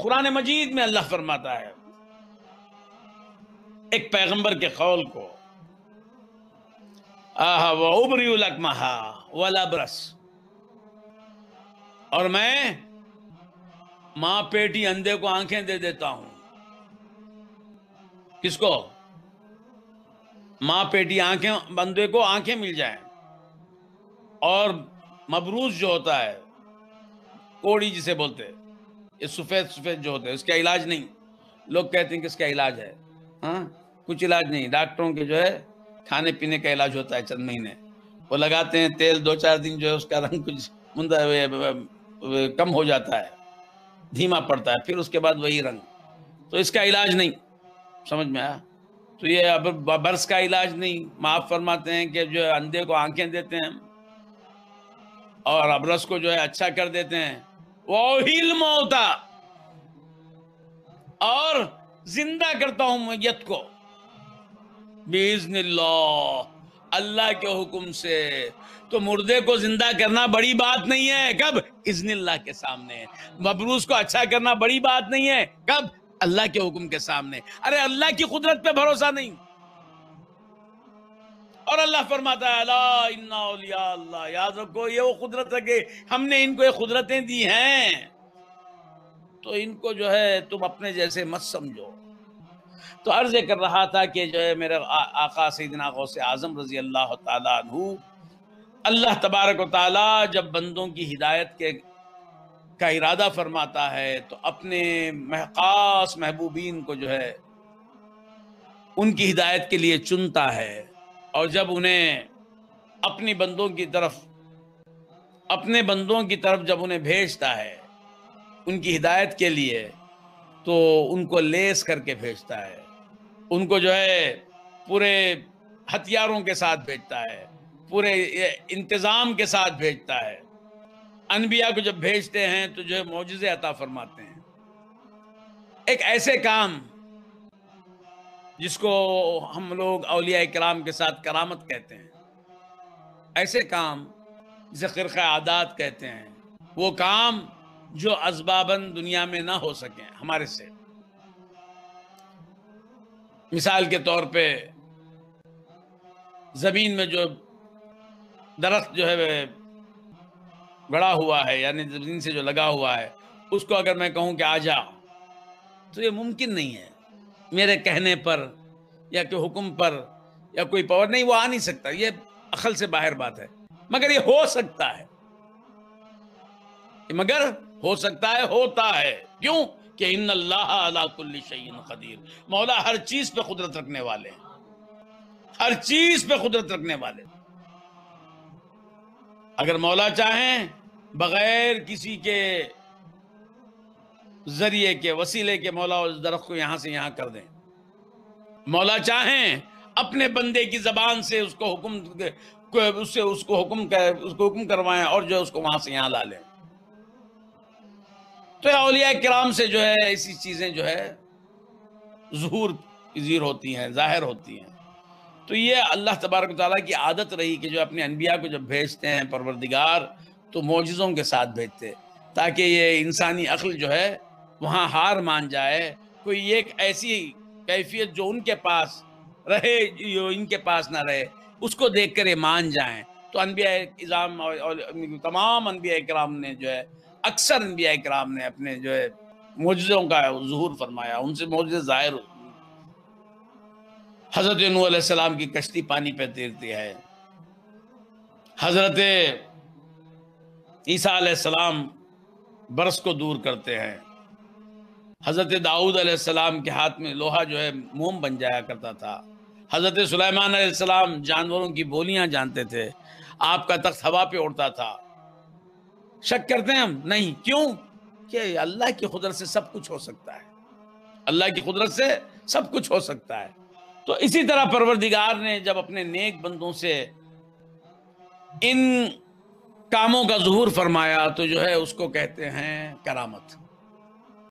قرآن مجید میں اللہ فرماتا ہے ایک پیغمبر کے قول کو، وَأُبْرِئُ الْأَكْمَحَ وَالْأَبْرَصَ، اور میں ماں پیٹی اندھے کو آنکھیں دے دیتا ہوں۔ کس کو؟ ماں پیٹی اندھے کو آنکھیں مل جائیں۔ اور مبروز جو ہوتا ہے، کوڑی جسے بولتے ہیں، یہ سفید سفید جو ہوتے ہیں، اس کا علاج نہیں۔ لوگ کہتے ہیں کہ اس کا علاج ہے، ہاں کچھ علاج نہیں۔ ڈاکٹروں کے جو ہے کھانے پینے کا علاج ہوتا ہے، چند مہینے وہ لگاتے ہیں تیل، 2-4 دن جو ہے اس کا رنگ کچھ کم ہو جاتا ہے، دھیما پڑتا ہے، پھر اس کے بعد وہی رنگ۔ تو اس کا علاج نہیں، سمجھ میں آیا؟ تو یہ اب برس کا علاج نہیں۔ معاف فرماتے ہیں کہ جو اندھے کو آنکھیں دیتے ہیں اور ابرص کو جو ہے اچھا کر دیتے ہیں۔ وَأُحْيِي الْمَوْتَى، اور زندہ کرتا ہوں میت کو، بِإِذْنِ اللَّهِ، اللہ کے حکم سے۔ تو مردے کو زندہ کرنا بڑی بات نہیں ہے، کب؟ اذن اللہ کے سامنے۔ مبروز کو اچھا کرنا بڑی بات نہیں ہے، کب؟ اللہ کے حکم کے سامنے۔ ارے اللہ کی قدرت پہ بھروسہ نہیں۔ اور اللہ فرماتا ہے الا ان اولیاء اللہ، یاد رکھو یہ وہ قدرت ہے کہ ہم نے ان کو یہ قدرتیں دی ہیں، تو ان کو جو ہے تم اپنے جیسے مت سمجھو۔ تو عرض کر رہا تھا کہ جو ہے میرے آقا سیدنا غوث اعظم رضی اللہ تعالیٰ عنہ، اللہ تبارک و تعالیٰ جب بندوں کی ہدایت کا ارادہ فرماتا ہے تو اپنے خاص محبوبین کو جو ہے ان کی ہدایت کے لیے چنتا ہے، اور جب انہیں اپنے بندوں کی طرف جب انہیں بھیجتا ہے ان کی ہدایت کے لیے، تو ان کو لیس کر کے بھیجتا ہے، ان کو جو ہے پورے ہتھیاروں کے ساتھ بھیجتا ہے، پورے انتظام کے ساتھ بھیجتا ہے۔ انبیاء کو جب بھیجتے ہیں تو جو ہے معجزے عطا فرماتے ہیں۔ ایک ایسے کام جس کو ہم لوگ اولیاء کرام کے ساتھ کرامت کہتے ہیں، ایسے کام جسے خرقہ عادات کہتے ہیں، وہ کام جو اسباباً دنیا میں نہ ہو سکیں ہمارے سے۔ مثال کے طور پہ زمین میں جو درخت جو ہے گڑا ہوا ہے، یعنی زمین سے جو لگا ہوا ہے، اس کو اگر میں کہوں کہ آ جا، تو یہ ممکن نہیں ہے میرے کہنے پر یا کہ حکم پر یا کوئی پاور نہیں، وہ آ نہیں سکتا، یہ عقل سے باہر بات ہے۔ مگر یہ ہو سکتا ہے، مگر ہو سکتا ہے، ہوتا ہے۔ کیوں؟ کہ ان اللہ علی کل شیء قدیر، مولا ہر چیز پہ قدرت رکھنے والے ہیں، ہر چیز پہ قدرت رکھنے والے۔ اگر مولا چاہیں بغیر کسی کے ذریعے کے وسیلے کے مولا اس درخت کو یہاں سے یہاں کر دیں، مولا چاہیں اپنے بندے کی زبان سے اس کو حکم کروائیں اور جو اس کو وہاں سے یہاں لا لیں۔ تو اولیاء کرام سے جو ہے ایسی چیزیں جو ہے ظہور پذیر ہوتی ہیں، ظاہر ہوتی ہیں۔ تو یہ اللہ تبارک و تعالیٰ کی عادت رہی کہ جو اپنے انبیاء کو جب بھیجتے ہیں پروردگار تو معجزوں کے ساتھ بھیجتے، تاکہ یہ انسانی عقل جو ہے وہاں ہار مان جائے۔ کوئی ایک ایسی کیفیت جو ان کے پاس رہے جو ان کے پاس نہ رہے، اس کو دیکھ کر یہ مان جائیں۔ تو انبیاء اعظام اور تمام انبیاء کرام نے جو ہے، اکثر انبیاء کرام نے اپنے جو ہے معجزوں کا ظہور فرمایا، ان سے معجزے ظاہر ہوتے۔ حضرت نوح علیہ السلام کی کشتی پانی پہ تیرتی ہے، حضرت عیسیٰ علیہ السلام برس کو دور کرتے ہیں، حضرت داؤد علیہ السلام کے ہاتھ میں لوہا جو ہے موم بن جایا کرتا تھا، حضرت سلیمان علیہ السلام جانوروں کی بولیاں جانتے تھے، آپ کا تخت ہوا پہ اڑتا تھا۔ شک کرتے ہیں ہم؟ نہیں۔ کیوں؟ کہ اللہ کی قدرت سے سب کچھ ہو سکتا ہے، اللہ کی قدرت سے سب کچھ ہو سکتا ہے۔ تو اسی طرح پروردگار نے جب اپنے نیک بندوں سے ان کاموں کا ظہور فرمایا تو جو ہے اس کو کہتے ہیں کرامت۔